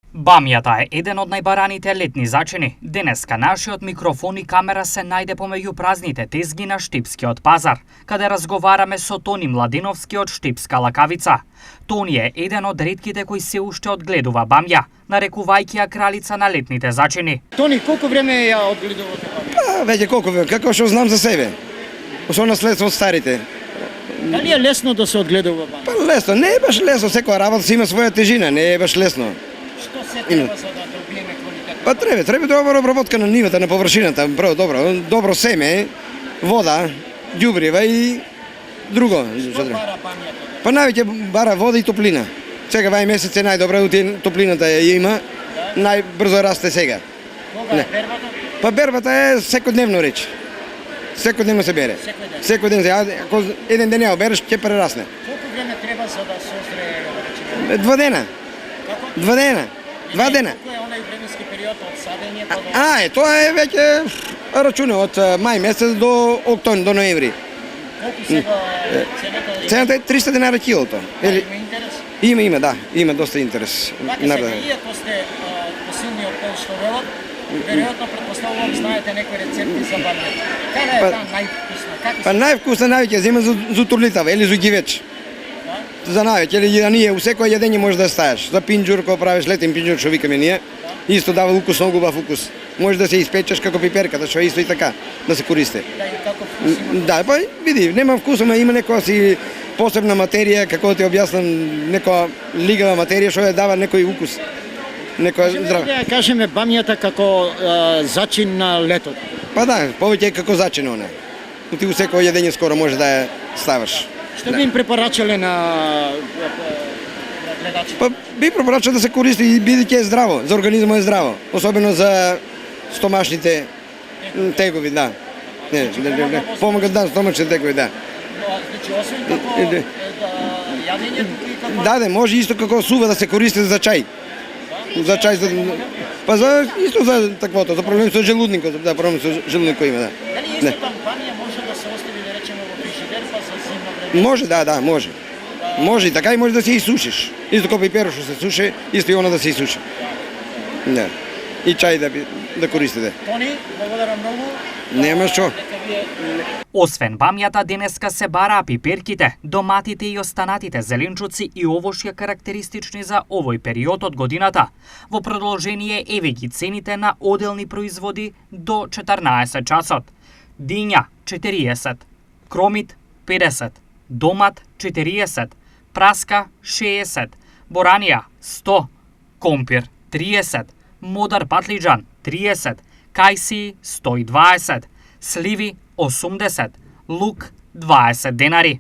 Бамјата е еден од најбараните летни зачини. Денеска нашиот микрофон и камера се најде помеѓу празните тезги на Штипскиот пазар, каде разговараме со Тони Младиновски од Штипска лакавица. Тони е еден од ретките кои се уште одгледува бамја, нарекувајќи ја кралица на летните зачини. Тони, колку време ја одгледувате бамја? Веќе колку време, како што знам за себе. Со наследство од старите. Дали е лесно да се одгледува бамја? Па лесно, не е баш лесно, секоја работа си има своја тежина, не е баш лесно. Што се треба за да добиеме квалитет? Па треба добра обработка на нивата, на површината, прво добро семе, вода, ѓубрива и друго. Што бара бамјата? Па највеќе бара вода и топлина. Сега вај месец е најдобра, топлината ја има, најбрзо расте сега. Кога е бербата? Па бербата е секојдневно реч. Секојдневно се бере. Секој ден. Ако еден ден ја обереш, ќе прерасне. Колку време треба за да созрее, да речеме? 2 дена. Како? 2 дена. 2 дена. Колку е онај временски период од садење па до... Тоа е веќе рачуна од мај месец до октомври, до ноември. Колку сега цената? Цената е 300 денари килото. Има интерес? Има, да, има доста интерес. Така сега, иако сте посилниот пол што велат, веројатно претпоставувам знаете некои рецепти за бамјата. Каде е таа највкусна? Како Па највкусна највеќе зема за турлитава или за гивеч. За највеќе, или да ние у секој јадење може да ставиш. За пинџур кој правиш летен пинџур што викаме ние, исто дава укус, многу убав укус. Може да се испечеш како пиперката, што исто и така да се користи. Да, и како вкус има? Да, па види, нема вкус, ама има некоја си посебна материја, како да ти објаснам, некоја лигава материја што ја дава некој укус. Некоја здрава. Да ја кажеме бамјата како зачин на летото. Па да, повеќе е како зачин она. Ти у секој јадење скоро може да ја ставаш. Што би им препорачале на гледачите? Па би препорачал да се користи и бидејќи е здраво, за организмот е здраво, особено за стомашните тегови, да. Не, помагат да стомачните тегови, да. Значи, освен како јадење, туку и како... Да, може исто како сува да се користи за чај. За чај, па за исто за таквото, за проблеми со желудникот, да, проблеми со желудникот има, да. Дали исто бамја може да се остави, да речеме, во фрижидер, па за зимно време? Може, да, може. Може и така и може да се исушиш. Исто како пиперо што се суши, исто и она да се исуши. Да. И чај да користите. Тони, благодарам многу. Нема што. Освен бамјата, денеска се бараа пиперките, доматите и останатите зеленчуци и овошје карактеристични за овој период од годината. Во продолжение еве ги цените на оделни производи до 14 часот. Диња 40, кромит 50, домат 40, праска 60, боранија 100, компир 30, модар патлиџан 30, кајси 120, сливи 80, лук 20 денари.